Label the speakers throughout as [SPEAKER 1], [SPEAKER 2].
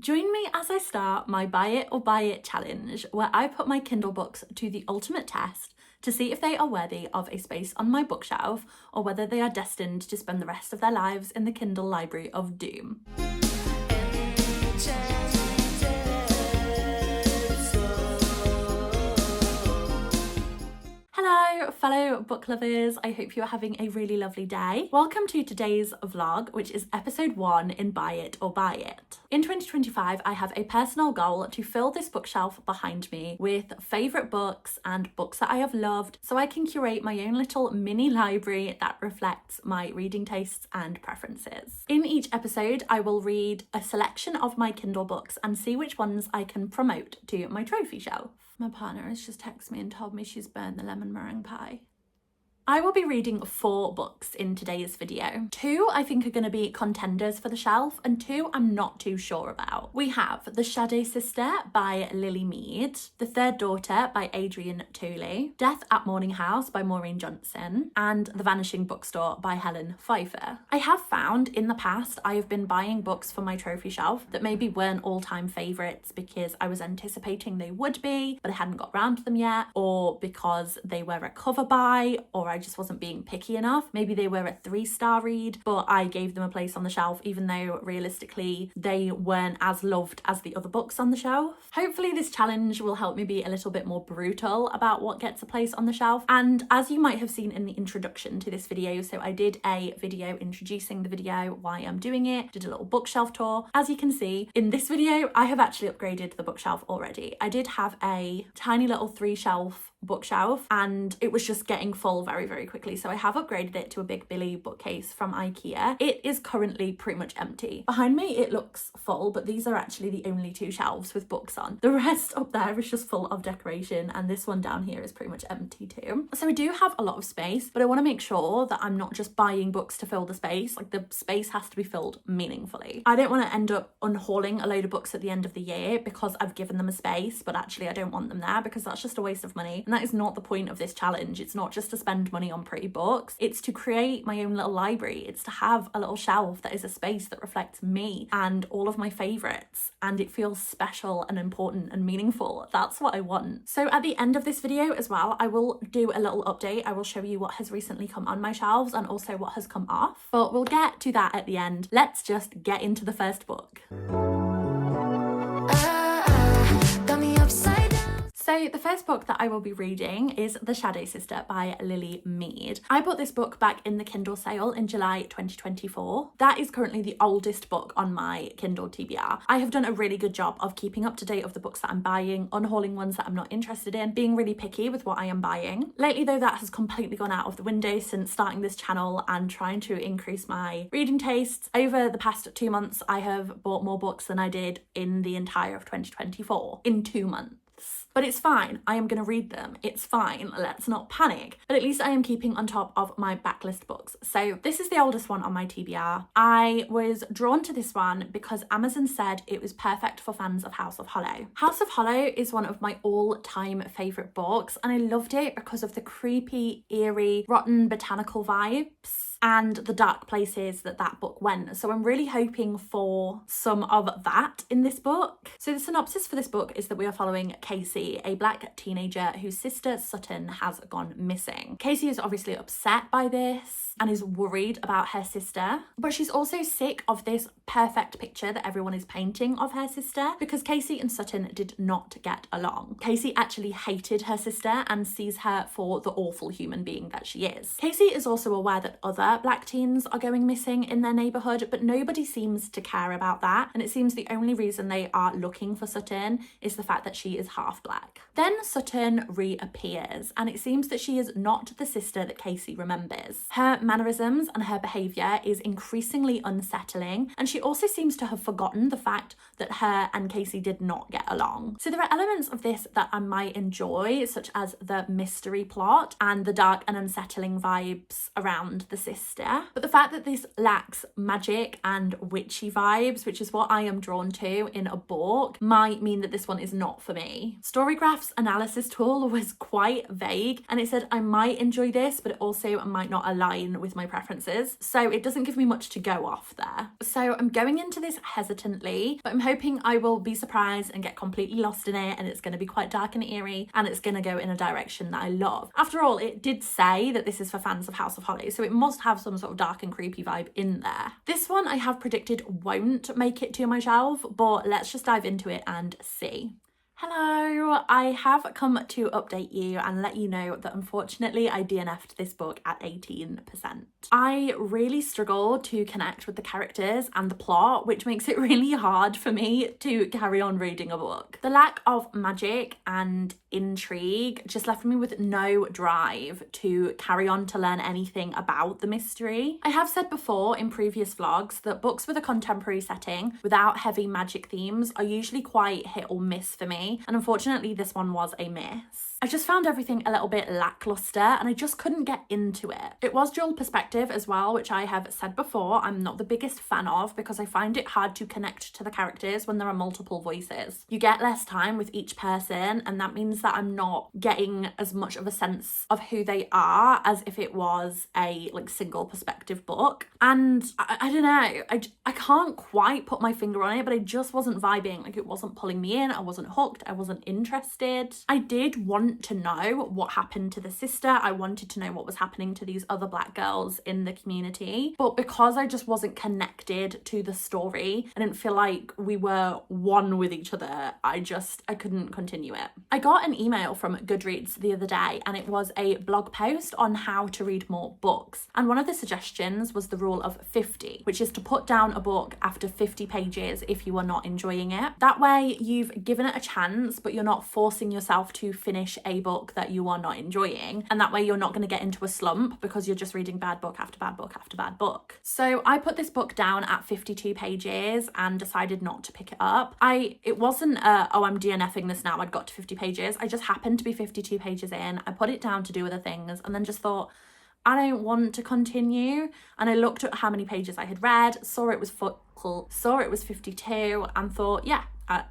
[SPEAKER 1] Join me as I start my Buy It or Buy It challenge, where I put my Kindle books to the ultimate test to see if they are worthy of a space on my bookshelf or whether they are destined to spend the rest of their lives in the Kindle library of doom. Hello, fellow book lovers. I hope you are having a really lovely day. Welcome to today's vlog, which is episode 1 in Buy It or Buy It. In 2025, I have a personal goal to fill this bookshelf behind me with favourite books and books that I have loved, so I can curate my own little mini library that reflects my reading tastes and preferences. In each episode, I will read a selection of my Kindle books and see which ones I can promote to my trophy shelf. My partner has just texted me and told me she's burned the lemon meringue pie. I will be reading 4 books in today's video. 2 I think are going to be contenders for the shelf, and 2 I'm not too sure about. We have The Shadow Sister by Lily Mead, The Third Daughter by Adrienne Tooley, Death at Morning House by Maureen Johnson, and The Vanishing Bookstore by Helen Pfeiffer. I have found in the past I have been buying books for my trophy shelf that maybe weren't all-time favourites because I was anticipating they would be, but I hadn't got around to them yet, or because they were a cover buy, or I just wasn't being picky enough. Maybe they were a 3-star read, but I gave them a place on the shelf even though realistically they weren't as loved as the other books on the shelf. Hopefully this challenge will help me be a little bit more brutal about what gets a place on the shelf. And as you might have seen in the introduction to this video, so I did a video introducing the video, why I'm doing it, did a little bookshelf tour. As you can see in this video, I have actually upgraded the bookshelf already. I did have a tiny little 3-shelf bookshelf and it was just getting full very quickly, so I have upgraded it to a big Billy bookcase from IKEA. It is currently pretty much empty. Behind me it looks full, but these are actually the only 2 shelves with books on. The rest up there is just full of decoration, and this one down here is pretty much empty too. So I do have a lot of space, but I want to make sure that I'm not just buying books to fill the space. Like, the space has to be filled meaningfully. I don't want to end up unhauling a load of books at the end of the year because I've given them a space, but actually I don't want them there, because that's just a waste of money. And that is not the point of this challenge. It's not just to spend money on pretty books. It's to create my own little library. It's to have a little shelf that is a space that reflects me and all of my favourites, and it feels special and important and meaningful. That's what I want. So at the end of this video as well, I will do a little update. I will show you what has recently come on my shelves and also what has come off, but we'll get to that at the end. Let's just get into the first book. So the first book that I will be reading is The Shadow Sister by Lily Mead. I bought this book back in the Kindle sale in July 2024. That is currently the oldest book on my Kindle TBR. I have done a really good job of keeping up to date of the books that I'm buying, unhauling ones that I'm not interested in, being really picky with what I am buying. Lately though, that has completely gone out of the window since starting this channel and trying to increase my reading tastes. Over the past 2 months, I have bought more books than I did in the entire of 2024 in 2 months. But it's fine, I am going to read them. It's fine, let's not panic. But at least I am keeping on top of my backlist books. So this is the oldest one on my TBR. I was drawn to this one because Amazon said it was perfect for fans of House of Hollow. House of Hollow is one of my all-time favourite books, and I loved it because of the creepy, eerie, rotten botanical vibes and the dark places that book went. So I'm really hoping for some of that in this book. So the synopsis for this book is that we are following Casey, a black teenager whose sister Sutton has gone missing. Casey is obviously upset by this and is worried about her sister, but she's also sick of this perfect picture that everyone is painting of her sister, because Casey and Sutton did not get along. Casey actually hated her sister and sees her for the awful human being that she is. Casey is also aware that other black teens are going missing in their neighbourhood, but nobody seems to care about that, and it seems the only reason they are looking for Sutton is the fact that she is half black. Then Sutton reappears, and it seems that she is not the sister that Casey remembers. Her mannerisms and her behaviour is increasingly unsettling, and she also seems to have forgotten the fact that her and Casey did not get along. So there are elements of this that I might enjoy, such as the mystery plot and the dark and unsettling vibes around the sister sister. But the fact that this lacks magic and witchy vibes, which is what I am drawn to in a book, might mean that this one is not for me. StoryGraph's analysis tool was quite vague, and it said I might enjoy this, but it also might not align with my preferences. So it doesn't give me much to go off there. So I'm going into this hesitantly, but I'm hoping I will be surprised and get completely lost in it, and it's going to be quite dark and eerie, and it's going to go in a direction that I love. After all, it did say that this is for fans of House of Holly, so it must have some sort of dark and creepy vibe in there. This one I have predicted won't make it to my shelf, but let's just dive into it and see. Hello, I have come to update you and let you know that unfortunately I DNF'd this book at 18%. I really struggle to connect with the characters and the plot, which makes it really hard for me to carry on reading a book. The lack of magic and intrigue just left me with no drive to carry on to learn anything about the mystery. I have said before in previous vlogs that books with a contemporary setting without heavy magic themes are usually quite hit or miss for me, and unfortunately this one was a miss. I just found everything a little bit lackluster and I just couldn't get into it. It was dual perspective as well, which I have said before I'm not the biggest fan of because I find it hard to connect to the characters when there are multiple voices. You get less time with each person, and that means that I'm not getting as much of a sense of who they are as if it was a single perspective book. And I don't know, I can't quite put my finger on it, but I just wasn't vibing. It wasn't pulling me in, I wasn't hooked, I wasn't interested. I did want to know what happened to the sister. I wanted to know what was happening to these other Black girls in the community, but because I just wasn't connected to the story, I didn't feel like we were one with each other, I couldn't continue it. I got an email from Goodreads the other day, and it was a blog post on how to read more books, and one of the suggestions was the rule of 50, which is to put down a book after 50 pages if you are not enjoying it. That way you've given it a chance, but you're not forcing yourself to finish a book that you are not enjoying, and that way you're not going to get into a slump because you're just reading bad book after bad book after bad book. So I put this book down at 52 pages and decided not to pick it up. It wasn't I'm DNFing this now, I'd got to 50 pages. I just happened to be 52 pages in. I put it down to do other things and then just thought I don't want to continue, and I looked at how many pages I had read, saw it was 52 and thought, yeah,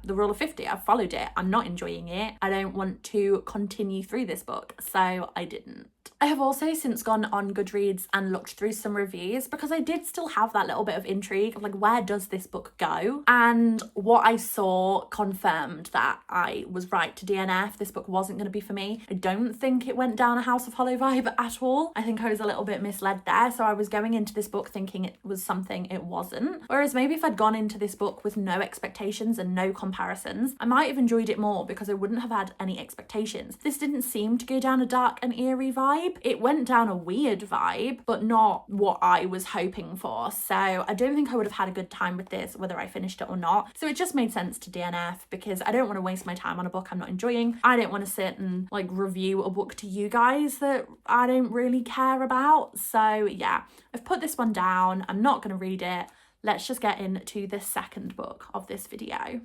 [SPEAKER 1] the rule of 50, I've followed it, I'm not enjoying it, I don't want to continue through this book, so I didn't. I have also since gone on Goodreads and looked through some reviews because I did still have that little bit of intrigue of where does this book go? And what I saw confirmed that I was right to DNF. This book wasn't going to be for me. I don't think it went down a House of Hollow vibe at all. I think I was a little bit misled there. So I was going into this book thinking it was something it wasn't. Whereas maybe if I'd gone into this book with no expectations and no comparisons, I might have enjoyed it more because I wouldn't have had any expectations. This didn't seem to go down a dark and eerie vibe. It went down a weird vibe, but not what I was hoping for. So I don't think I would have had a good time with this, whether I finished it or not. So it just made sense to DNF because I don't want to waste my time on a book I'm not enjoying. I don't want to sit and review a book to you guys that I don't really care about. So yeah, I've put this one down. I'm not going to read it. Let's just get into the second book of this video.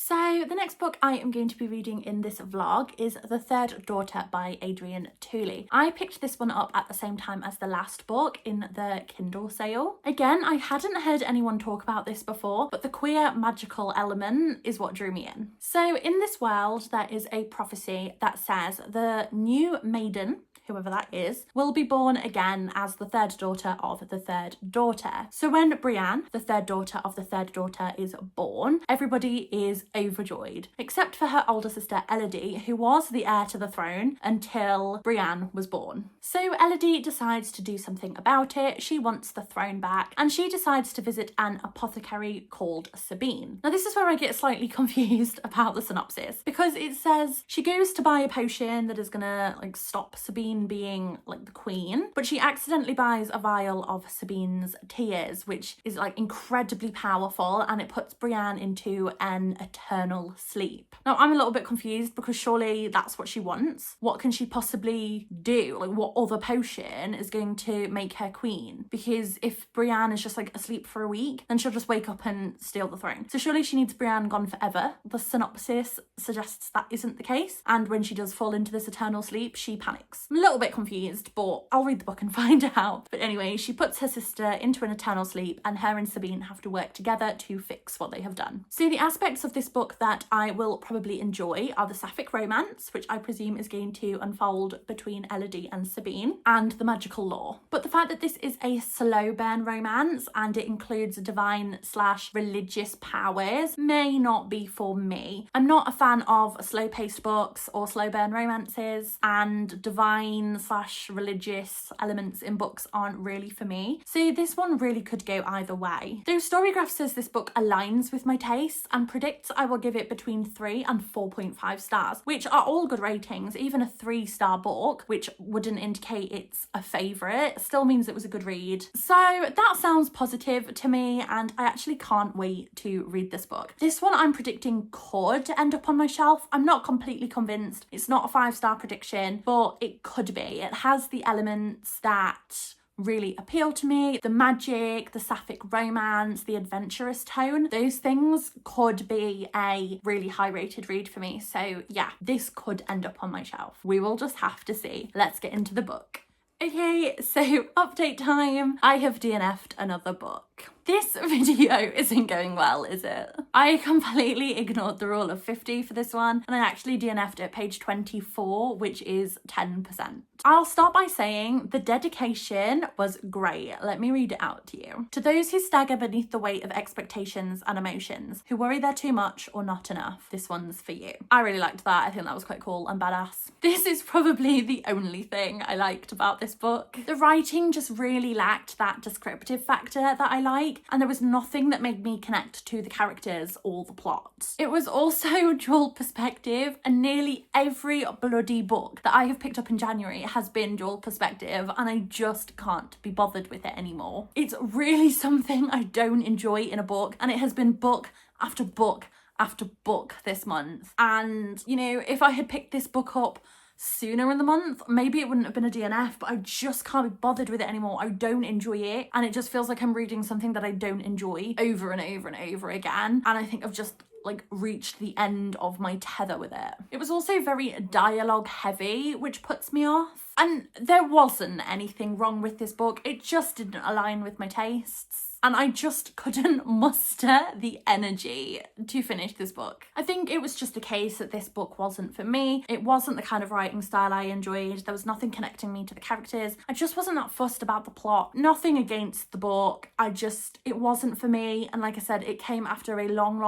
[SPEAKER 1] So the next book I am going to be reading in this vlog is The Third Daughter by Adrienne Tooley. I picked this one up at the same time as the last book in the Kindle sale. Again, I hadn't heard anyone talk about this before, but the queer magical element is what drew me in. So in this world, there is a prophecy that says the new maiden, whoever that is, will be born again as the third daughter of the third daughter. So when Brienne, the third daughter of the third daughter, is born, everybody is overjoyed, except for her older sister Elodie, who was the heir to the throne until Brienne was born. So Elodie decides to do something about it. She wants the throne back, and she decides to visit an apothecary called Sabine. Now this is where I get slightly confused about the synopsis, because it says she goes to buy a potion that is gonna stop Sabine being the queen, but she accidentally buys a vial of Sabine's tears, which is incredibly powerful, and it puts Brienne into an eternal sleep. Now, I'm a little bit confused because surely that's what she wants. What can she possibly do? Like, what other potion is going to make her queen? Because if Brienne is just like asleep for a week, then she'll just wake up and steal the throne. So surely she needs Brienne gone forever. The synopsis suggests that isn't the case. And when she does fall into this eternal sleep, she panics. I'm a little bit confused, but I'll read the book and find out. But anyway, she puts her sister into an eternal sleep and her and Sabine have to work together to fix what they have done. So the aspects of this book that I will probably enjoy are the sapphic romance, which I presume is going to unfold between Elodie and Sabine, and the magical lore. But the fact that this is a slow burn romance and it includes divine/religious powers may not be for me. I'm not a fan of slow-paced books or slow burn romances, and divine/religious elements in books aren't really for me. So this one really could go either way. Though StoryGraph says this book aligns with my tastes and predicts I will give it between 3 and 4.5 stars, which are all good ratings. Even a 3-star book, which wouldn't indicate it's a favourite, still means it was a good read. So that sounds positive to me, and I actually can't wait to read this book. This one I'm predicting could end up on my shelf. I'm not completely convinced. It's not a 5-star prediction, but it could be. It has the elements that really appeal to me. The magic, the sapphic romance, the adventurous tone, those things could be a really high rated read for me. So yeah, this could end up on my shelf. We will just have to see. Let's get into the book. Okay, so update time. I have DNF'd another book. This video isn't going well, is it? I completely ignored the rule of 50 for this one, and I actually DNF'd at page 24, which is 10%. I'll start by saying the dedication was great. Let me read it out to you. To those who stagger beneath the weight of expectations and emotions, who worry they're too much or not enough, this one's for you. I really liked that. I think that was quite cool and badass. This is probably the only thing I liked about this book. The writing just really lacked that descriptive factor that I like, and there was nothing that made me connect to the characters or the plot. It was also dual perspective, and nearly every bloody book that I have picked up in January has been dual perspective, and I just can't be bothered with it anymore. It's really something I don't enjoy in a book, and it has been book after book after book this month. And, you know, if I had picked this book up sooner in the month, maybe it wouldn't have been a DNF, but I just can't be bothered with it anymore. I don't enjoy it, and it just feels like I'm reading something that I don't enjoy over and over and over again, and I think I've just like reached the end of my tether with it. It was also very dialogue heavy, which puts me off. And there wasn't anything wrong with this book, it just didn't align with my tastes. And I just couldn't muster the energy to finish this book. I think it was just a case that this book wasn't for me. It wasn't the kind of writing style I enjoyed. There was nothing connecting me to the characters. I just wasn't that fussed about the plot. Nothing against the book. It wasn't for me. And like I said, it came after a long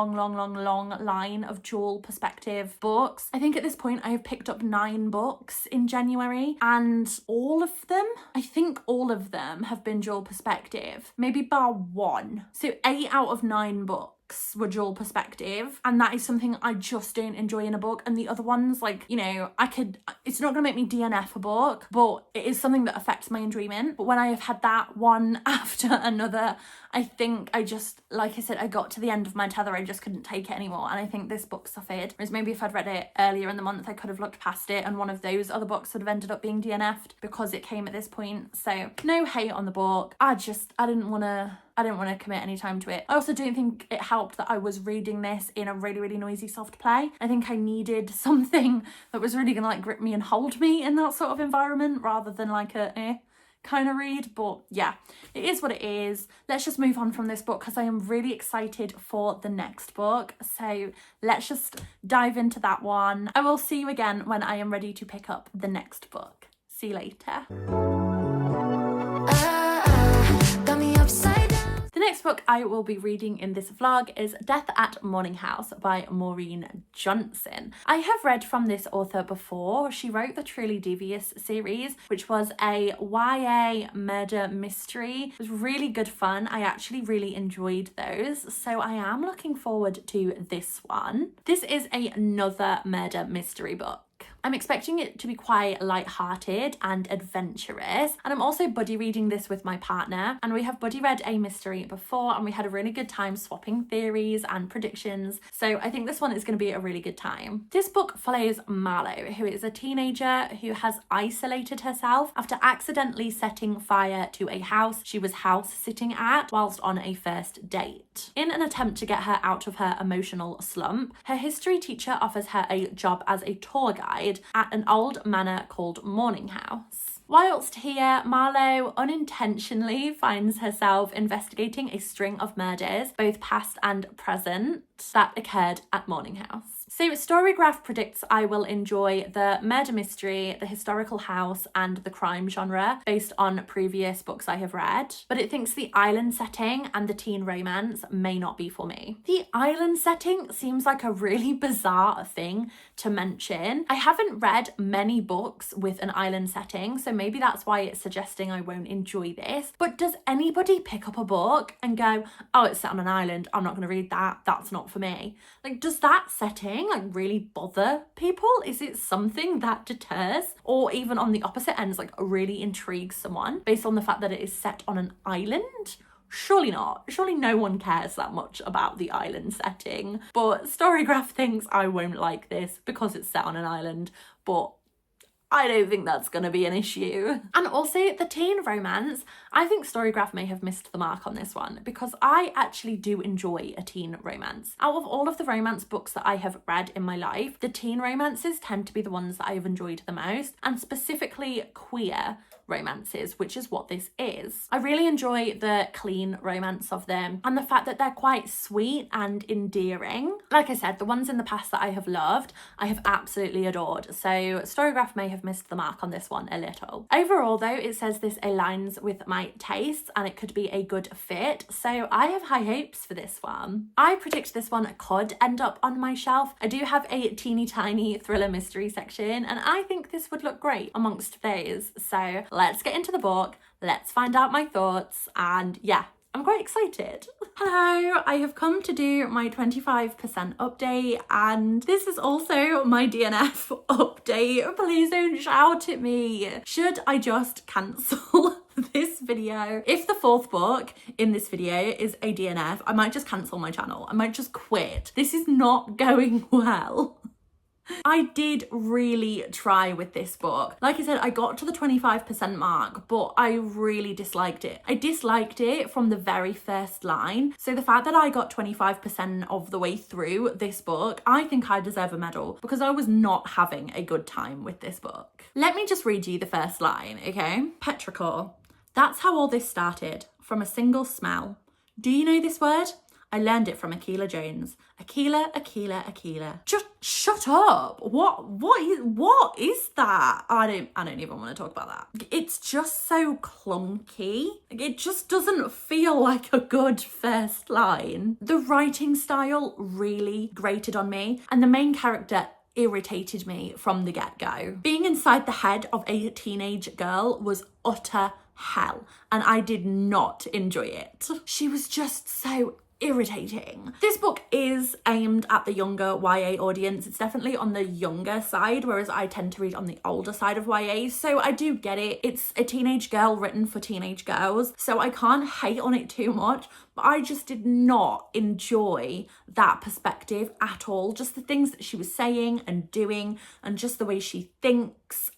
[SPEAKER 1] line of dual perspective books. I think at this point I have picked up 9 books in January, and all of them have been dual perspective. Maybe bar 1. So 8 out of 9 books were dual perspective, and that is something I just don't enjoy in a book. And the other ones, like, you know, it's not gonna make me DNF a book, but it is something that affects my enjoyment. But when I have had that one after another, I think I just, like I said, I got to the end of my tether. I just couldn't take it anymore, and I think this book suffered. Whereas maybe if I'd read it earlier in the month, I could have looked past it, and one of those other books would have ended up being DNF'd because it came at this point. So no hate on the book. I didn't want to commit any time to it. I also don't think it helped that I was reading this in a really noisy soft play. I think I needed something that was really gonna like grip me and hold me in that sort of environment, rather than like a kind of read. But yeah, it is what it is. Let's just move on from this book because I am really excited for the next book. So let's just dive into that one. I will see you again when I am ready to pick up the next book. See you later. The next book I will be reading in this vlog is Death at Morning House by Maureen Johnson. I have read from this author before. She wrote the Truly Devious series, which was a YA murder mystery. It was really good fun. I actually really enjoyed those, so I am looking forward to this one. This is another murder mystery book. I'm expecting it to be quite light-hearted and adventurous, and I'm also buddy reading this with my partner, and we have buddy read a mystery before and we had a really good time swapping theories and predictions, so I think this one is going to be a really good time. This book follows Marlo, who is a teenager who has isolated herself after accidentally setting fire to a house she was house sitting at whilst on a first date. In an attempt to get her out of her emotional slump, her history teacher offers her a job as a tour guide at an old manor called Morning House. Whilst here, Marlo unintentionally finds herself investigating a string of murders, both past and present, that occurred at Morning House. So StoryGraph predicts I will enjoy the murder mystery, the historical house, and the crime genre based on previous books I have read, but it thinks the island setting and the teen romance may not be for me. The island setting seems like a really bizarre thing to mention. I haven't read many books with an island setting, so maybe that's why it's suggesting I won't enjoy this. But does anybody pick up a book and go, oh, it's set on an island, I'm not going to read that, that's not for me? Like, does that setting really bother people? Is it something that deters, or even on the opposite ends, like really intrigues someone based on the fact that it is set on an island? Surely not. Surely no one cares that much about the island setting. But StoryGraph thinks I won't like this because it's set on an island, but I don't think that's going to be an issue. And also the teen romance, I think StoryGraph may have missed the mark on this one, because I actually do enjoy a teen romance. Out of all of the romance books that I have read in my life, the teen romances tend to be the ones that I have enjoyed the most, and specifically queer romances, which is what this is. I really enjoy the clean romance of them and the fact that they're quite sweet and endearing. Like I said, the ones in the past that I have loved, I have absolutely adored. So StoryGraph may have missed the mark on this one a little. Overall though, it says this aligns with my tastes and it could be a good fit. So I have high hopes for this one. I predict this one could end up on my shelf. I do have a teeny tiny thriller mystery section and I think this would look great amongst those. So let's get into the book, let's find out my thoughts, and yeah, I'm quite excited. Hello, I have come to do my 25% update, and this is also my DNF update. Please don't shout at me. Should I just cancel this video? If the fourth book in this video is a DNF, I might just cancel my channel. I might just quit. This is not going well. I did really try with this book. Like I said, I got to the 25% mark, but I really disliked it. I disliked it from the very first line. So the fact that I got 25% of the way through this book, I think I deserve a medal because I was not having a good time with this book. Let me just read you the first line, okay? Petrichor. That's how all this started, from a single smell. Do you know this word? I learned it from Aquila Jones. Aquila. Just shut up. What is that? I don't even want to talk about that. It's just so clunky. It just doesn't feel like a good first line. The writing style really grated on me, and the main character irritated me from the get-go. Being inside the head of a teenage girl was utter hell, and I did not enjoy it. She was just so irritating. This book is aimed at the younger YA audience. It's definitely on the younger side, whereas I tend to read on the older side of YA, so I do get it. It's a teenage girl written for teenage girls, so I can't hate on it too much, but I just did not enjoy that perspective at all. Just the things that she was saying and doing, and just the way she thinks.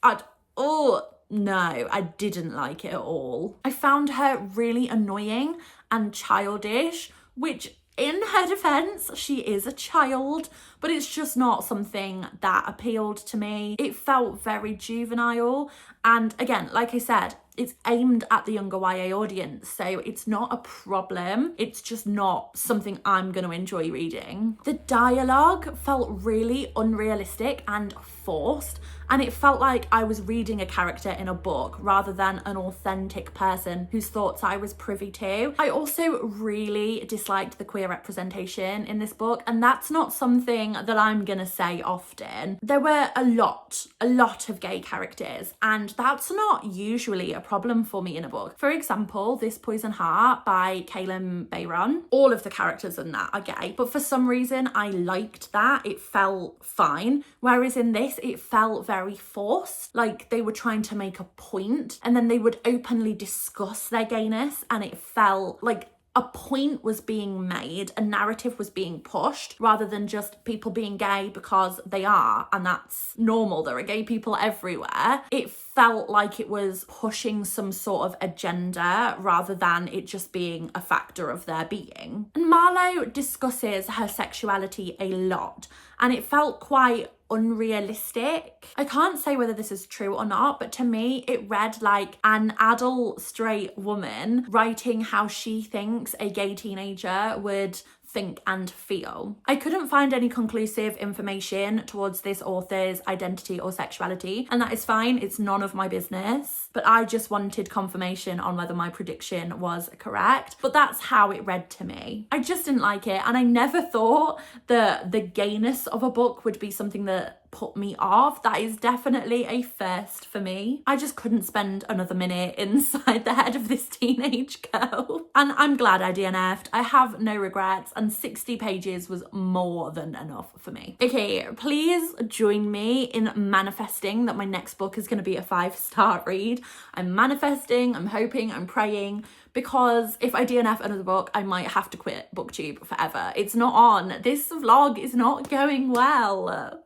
[SPEAKER 1] No, I didn't like it at all. I found her really annoying and childish, which, in her defense, she is a child, but it's just not something that appealed to me. It felt very juvenile, and again, like I said, it's aimed at the younger YA audience, so it's not a problem. It's just not something I'm going to enjoy reading. The dialogue felt really unrealistic and forced, and it felt like I was reading a character in a book rather than an authentic person whose thoughts I was privy to. I also really disliked the queer representation in this book, and that's not something that I'm gonna say often. There were a lot of gay characters, and that's not usually a problem for me in a book. For example, This Poison Heart by Caleb Bayron, all of the characters in that are gay, but for some reason I liked that. It felt fine, whereas in this it felt very very forced. Like they were trying to make a point and then they would openly discuss their gayness, and it felt like a point was being made, a narrative was being pushed, rather than just people being gay because they are, and that's normal. There are gay people everywhere. It felt like it was pushing some sort of agenda rather than it just being a factor of their being. And Marlowe discusses her sexuality a lot, and it felt quite unrealistic. I can't say whether this is true or not, but to me it read like an adult straight woman writing how she thinks a gay teenager would think and feel. I couldn't find any conclusive information towards this author's identity or sexuality, and that is fine, it's none of my business, but I just wanted confirmation on whether my prediction was correct. But that's how it read to me. I just didn't like it, and I never thought that the gayness of a book would be something that put me off. That is definitely a first for me. I just couldn't spend another minute inside the head of this teenage girl. And I'm glad I DNF'd. I have no regrets, and 60 pages was more than enough for me. Okay, please join me in manifesting that my next book is going to be a 5-star read. I'm manifesting, I'm hoping, I'm praying, because if I DNF another book, I might have to quit BookTube forever. It's not on. This vlog is not going well.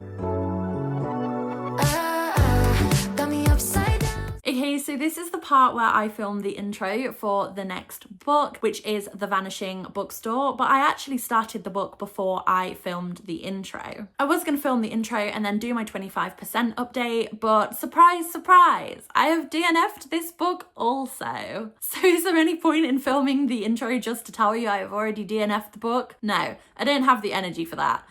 [SPEAKER 1] Okay, so this is the part where I filmed the intro for the next book, which is The Vanishing Bookstore, but I actually started the book before I filmed the intro. I was going to film the intro and then do my 25% update, but surprise, surprise, I have DNF'd this book also. So is there any point in filming the intro just to tell you I've already DNF'd the book? No, I don't have the energy for that.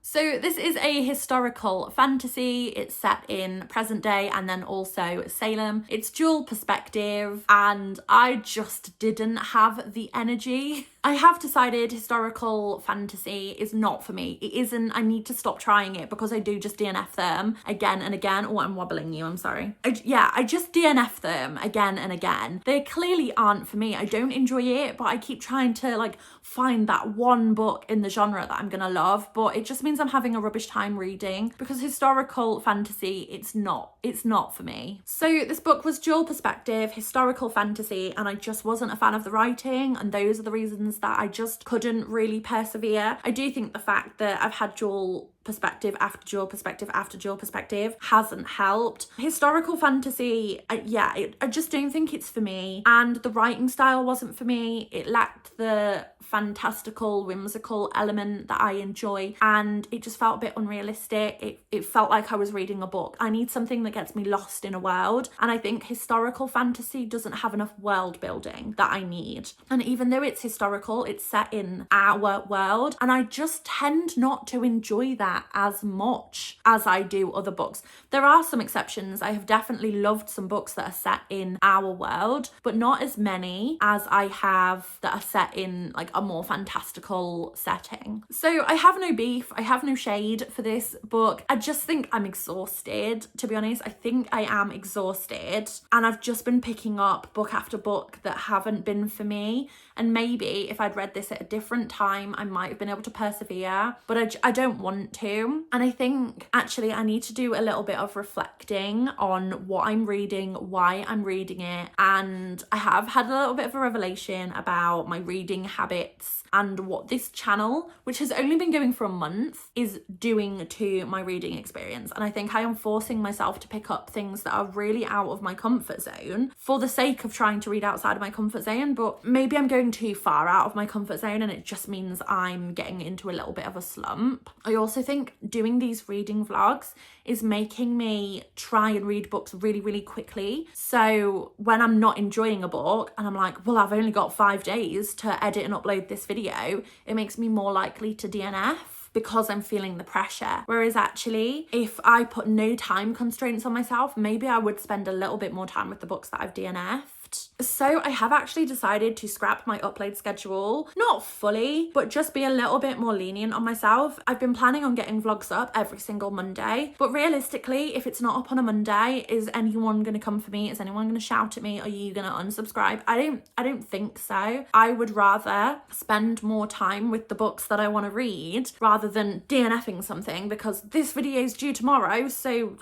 [SPEAKER 1] So this is a historical fantasy. It's set in present day and then also Salem. It's dual perspective, and I just didn't have the energy. I have decided historical fantasy is not for me. It isn't. I need to stop trying it because I do just DNF them again and again. Oh, I'm wobbling you, I'm sorry. I just DNF them again and again. They clearly aren't for me. I don't enjoy it, but I keep trying to like find that one book in the genre that I'm gonna love, but it just means I'm having a rubbish time reading, because historical fantasy, it's not for me. So this book was dual perspective, historical fantasy, and I just wasn't a fan of the writing, and those are the reasons that I just couldn't really persevere. I do think the fact that I've had dual perspective after dual perspective after dual perspective hasn't helped. Historical fantasy, I just don't think it's for me, and the writing style wasn't for me. It lacked the fantastical, whimsical element that I enjoy, and it just felt a bit unrealistic. It felt like I was reading a book. I need something that gets me lost in a world, and I think historical fantasy doesn't have enough world building that I need. And even though it's historical, it's set in our world, and I just tend not to enjoy that as much as I do other books. There are some exceptions. I have definitely loved some books that are set in our world, but not as many as I have that are set in like a more fantastical setting. So I have no beef, I have no shade for this book. I just think I'm exhausted, to be honest. I think I am exhausted, and I've just been picking up book after book that haven't been for me. And maybe if I'd read this at a different time, I might have been able to persevere, but I don't want to. And I think actually I need to do a little bit of reflecting on what I'm reading, why I'm reading it. And I have had a little bit of a revelation about my reading habits and what this channel, which has only been going for a month, is doing to my reading experience. And I think I am forcing myself to pick up things that are really out of my comfort zone for the sake of trying to read outside of my comfort zone, but maybe I'm going too far out of my comfort zone and it just means I'm getting into a little bit of a slump. I also think doing these reading vlogs is making me try and read books really, really quickly. So when I'm not enjoying a book and I'm like, well, I've only got 5 days to edit and upload this video, it makes me more likely to DNF because I'm feeling the pressure. Whereas actually, if I put no time constraints on myself, maybe I would spend a little bit more time with the books that I've DNF'd. left. So I have actually decided to scrap my upload schedule, not fully, but just be a little bit more lenient on myself. I've been planning on getting vlogs up every single Monday, but realistically, if it's not up on a Monday, is anyone going to come for me? Is anyone going to shout at me? Are you going to unsubscribe? I don't think so. I would rather spend more time with the books that I want to read rather than DNFing something because this video is due tomorrow, so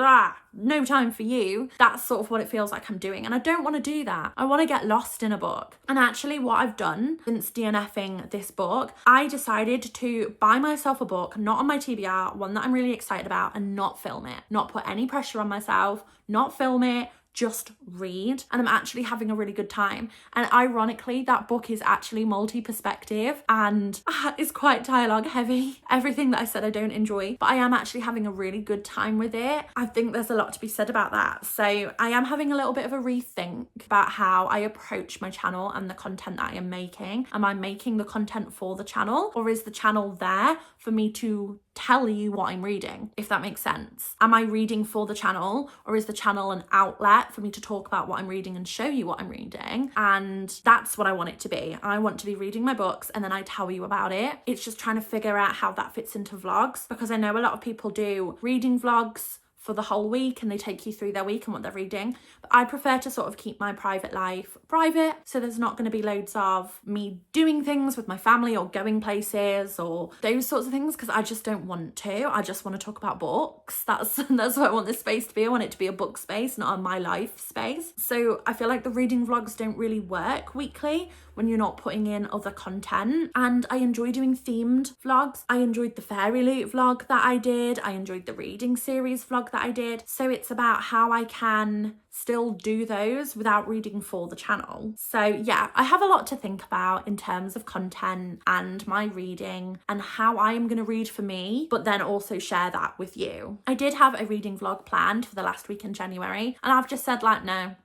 [SPEAKER 1] no time for you. That's sort of what it feels like I'm doing, and I don't want to do that. I want to get lost in a book. And actually what I've done since DNFing this book, I decided to buy myself a book, not on my TBR, one that I'm really excited about, and not film it, not put any pressure on myself, not film it, just read. And I'm actually having a really good time. And ironically, that book is actually multi-perspective and it's quite dialogue heavy. Everything that I said I don't enjoy, but I am actually having a really good time with it. I think there's a lot to be said about that. So I am having a little bit of a rethink about how I approach my channel and the content that I am making. Am I making the content for the channel, or is the channel there for me to tell you what I'm reading, if that makes sense? Am I reading for the channel, or is the channel an outlet for me to talk about what I'm reading and show you what I'm reading? And that's what I want it to be. I want to be reading my books and then I tell you about it. It's just trying to figure out how that fits into vlogs, because I know a lot of people do reading vlogs for the whole week and they take you through their week and what they're reading, but I prefer to sort of keep my private life private, so there's not going to be loads of me doing things with my family or going places or those sorts of things, because I just don't want to. I just want to talk about books. That's what I want this space to be. I want it to be a book space, not a my life space. So I feel like the reading vlogs don't really work weekly when you're not putting in other content. And I enjoy doing themed vlogs. I enjoyed the Fairy Loot vlog that I did. I enjoyed the reading series vlog that I did. So it's about how I can still do those without reading for the channel. So yeah, I have a lot to think about in terms of content and my reading and how I am going to read for me, but then also share that with you. I did have a reading vlog planned for the last week in January, and I've just said like, no,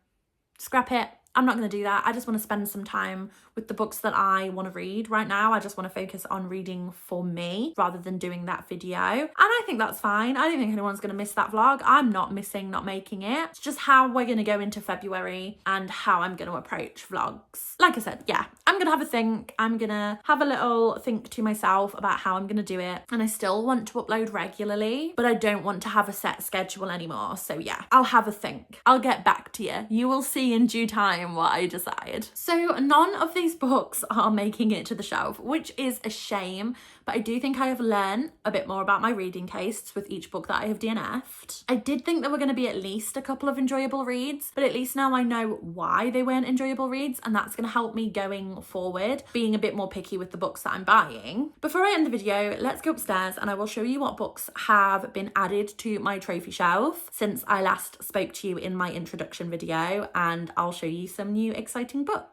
[SPEAKER 1] scrap it. I'm not going to do that. I just want to spend some time with the books that I want to read right now. I just want to focus on reading for me rather than doing that video. And I think that's fine. I don't think anyone's going to miss that vlog. I'm not missing not making it. It's just how we're going to go into February and how I'm going to approach vlogs. Like I said, yeah, I'm going to have a think. I'm going to have a little think to myself about how I'm going to do it. And I still want to upload regularly, but I don't want to have a set schedule anymore. So yeah, I'll have a think. I'll get back to you. You will see in due time what I decide. So none of these books are making it to the shelf, which is a shame, but I do think I have learned a bit more about my reading tastes with each book that I have DNF'd. I did think there were going to be at least a couple of enjoyable reads, but at least now I know why they weren't enjoyable reads, and that's going to help me going forward, being a bit more picky with the books that I'm buying. Before I end the video, let's go upstairs and I will show you what books have been added to my trophy shelf since I last spoke to you in my introduction video, and I'll show you some new exciting books.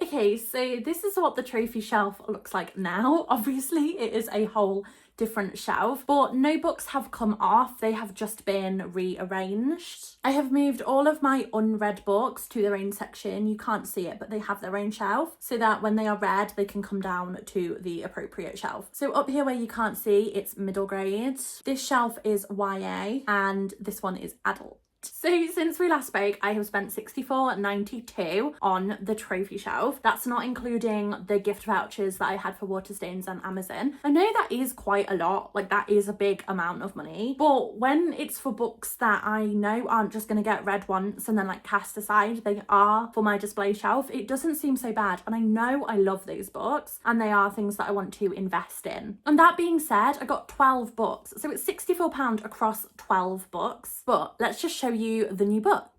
[SPEAKER 1] Okay, so this is what the trophy shelf looks like now. Obviously, it is a whole different shelf, but no books have come off. They have just been rearranged. I have moved all of my unread books to their own section. You can't see it, but they have their own shelf so that when they are read, they can come down to the appropriate shelf. So up here where you can't see, it's middle grade. This shelf is YA and this one is adult. So since we last spoke, I have spent $64.92 on the trophy shelf. That's not including the gift vouchers that I had for Waterstones and Amazon. I know that is quite a lot, like that is a big amount of money, but when it's for books that I know aren't just going to get read once and then like cast aside, they are for my display shelf, it doesn't seem so bad. And I know I love those books and they are things that I want to invest in. And that being said, I got 12 books, so it's £64 across 12 books. But let's just show you the new books.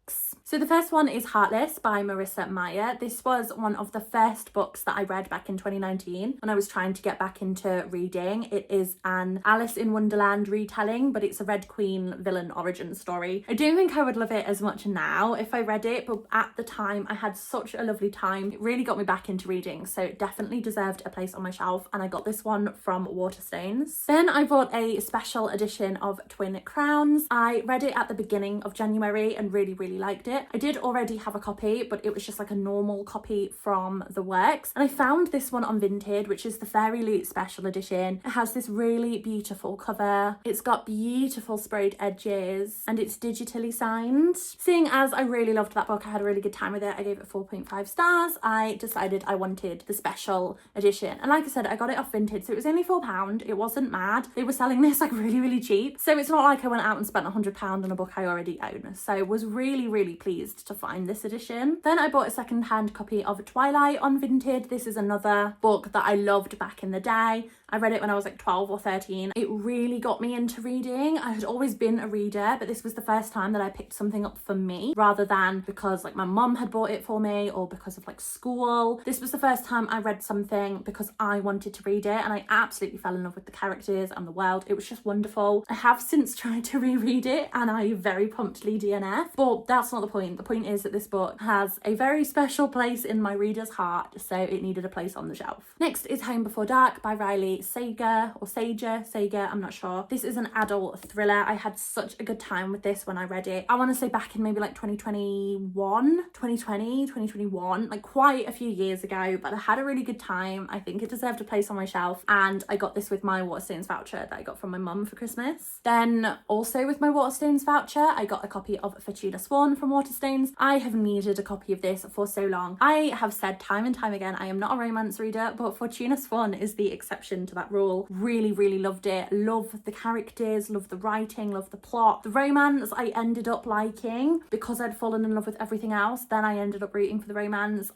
[SPEAKER 1] So the first one is Heartless by Marissa Meyer. This was one of the first books that I read back in 2019 when I was trying to get back into reading. It is an Alice in Wonderland retelling, but it's a Red Queen villain origin story. I don't think I would love it as much now if I read it, but at the time I had such a lovely time. It really got me back into reading, so it definitely deserved a place on my shelf, and I got this one from Waterstones. Then I bought a special edition of Twin Crowns. I read it at the beginning of January and really really liked it. I did already have a copy, but it was just like a normal copy from the works. And I found this one on Vinted, which is the Fairy Loot Special Edition. It has this really beautiful cover. It's got beautiful sprayed edges and it's digitally signed. Seeing as I really loved that book, I had a really good time with it. I gave it 4.5 stars. I decided I wanted the special edition. And like I said, I got it off Vinted, so it was only £4. It wasn't mad. They were selling this like really, really cheap. So it's not like I went out and spent £100 on a book I already own. So I was really, really pleased to find this edition. Then I bought a second-hand copy of Twilight on Vinted. This is another book that I loved back in the day. I read it when I was like 12 or 13. It really got me into reading. I had always been a reader, but this was the first time that I picked something up for me rather than because like my mum had bought it for me or because of like school. This was the first time I read something because I wanted to read it, and I absolutely fell in love with the characters and the world. It was just wonderful. I have since tried to reread it and I very promptly DNF, but that's not the point. The point is that this book has a very special place in my reader's heart, so it needed a place on the shelf. Next is Home Before Dark by Riley Sager, I'm not sure. This is an adult thriller. I had such a good time with this when I read it. I want to say back in maybe like 2021, like quite a few years ago, but I had a really good time. I think it deserved a place on my shelf, and I got this with my Waterstones voucher that I got from my mum for Christmas. Then also with my Waterstones voucher, I got a copy of Fortuna Swan from Waterstones. I have needed a copy of this for so long. I have said time and time again, I am not a romance reader, but Fortuna Swan is the exception to that rule. Really, really loved it. Love the characters, love the writing, love the plot. The romance I ended up liking because I'd fallen in love with everything else. Then I ended up rooting for the romance.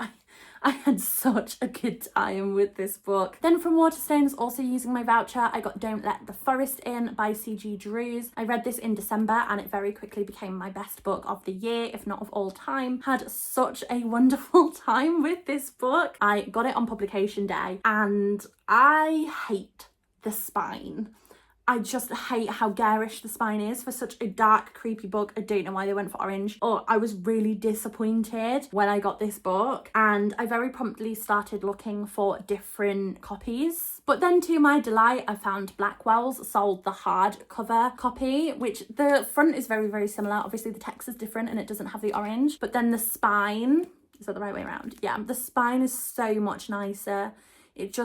[SPEAKER 1] I had such a good time with this book. Then from Waterstones, also using my voucher, I got Don't Let the Forest In by C.G. Drews. I read this in December and it very quickly became my best book of the year, if not of all time. Had such a wonderful time with this book. I got it on publication day and I hate the spine. I just hate how garish the spine is for such a dark, creepy book. I don't know why they went for orange. I was really disappointed when I got this book, and I very promptly started looking for different copies. But then to my delight, I found Blackwell's sold the hardcover copy, which the front is very, very similar. Obviously the text is different and it doesn't have the orange, but then the spine, is that the right way around? Yeah, the spine is so much nicer. It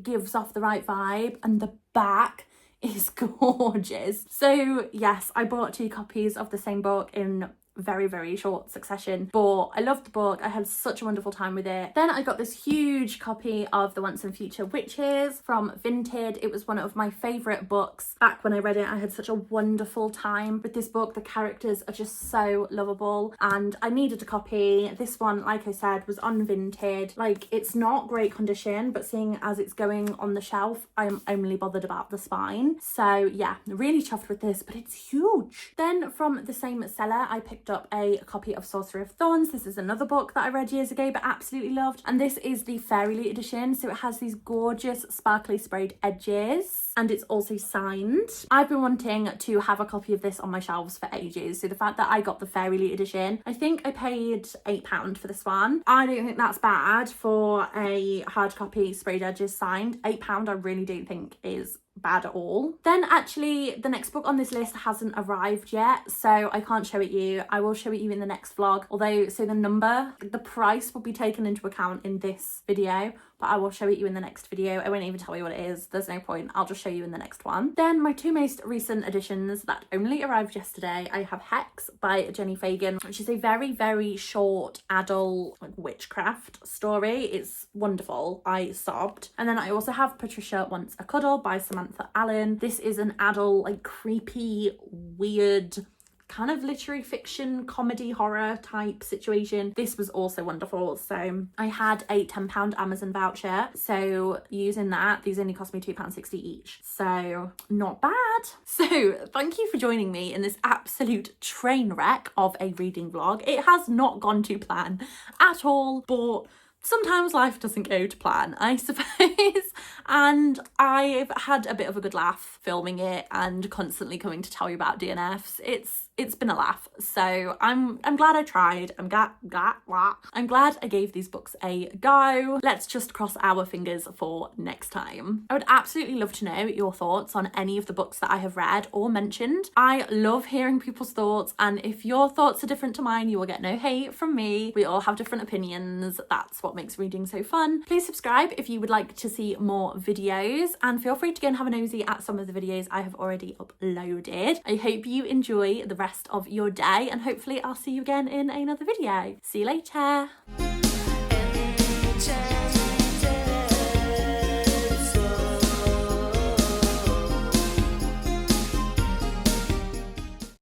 [SPEAKER 1] gives off the right vibe, and the back is gorgeous. So yes, I bought 2 copies of the same book in very, very short succession, but I loved the book. I had such a wonderful time with it. Then I got this huge copy of The Once and Future Witches from Vinted. It was one of my favourite books. Back when I read it, I had such a wonderful time with this book. The characters are just so lovable and I needed a copy. This one, like I said, was on Vinted. Like, it's not great condition, but seeing as it's going on the shelf, I'm only bothered about the spine. So yeah, really chuffed with this, but it's huge. Then from the same seller, I picked up a copy of Sorcery of Thorns. This is another book that I read years ago but absolutely loved, and this is the Fairy Loot edition, so it has these gorgeous sparkly sprayed edges and it's also signed. I've been wanting to have a copy of this on my shelves for ages, so the fact that I got the Fairy Loot edition, I think I paid £8 for this one. I don't think that's bad for a hard copy sprayed edges signed. £8 I really don't think is bad at all. Then actually the next book on this list hasn't arrived yet, so I can't show it you. I will show it you in the next vlog, although so the price will be taken into account in this video, but I will show it you in the next video. I won't even tell you what it is, there's no point, I'll just show you in the next one. Then my 2 most recent editions that only arrived yesterday, I have Hex by Jenny Fagan, which is a very, very short adult witchcraft story. It's wonderful, I sobbed. And then I also have Patricia Wants a Cuddle by Samantha Allen. This is an adult, creepy, weird, kind of literary fiction, comedy, horror type situation. This was also wonderful. So I had a £10 Amazon voucher. So using that, these only cost me £2.60 each. So not bad. So thank you for joining me in this absolute train wreck of a reading vlog. It has not gone to plan at all, but sometimes life doesn't go to plan, I suppose, and I've had a bit of a good laugh filming it and constantly coming to tell you about DNFs. It's it's been a laugh. So I'm glad I tried. I'm glad I gave these books a go. Let's just cross our fingers for next time. I would absolutely love to know your thoughts on any of the books that I have read or mentioned. I love hearing people's thoughts, and if your thoughts are different to mine, you will get no hate from me. We all have different opinions. That's what makes reading so fun. Please subscribe if you would like to see more videos, and feel free to go and have a nosy at some of the videos I have already uploaded. I hope you enjoy the rest of your day, and hopefully I'll see you again in another video. See you later.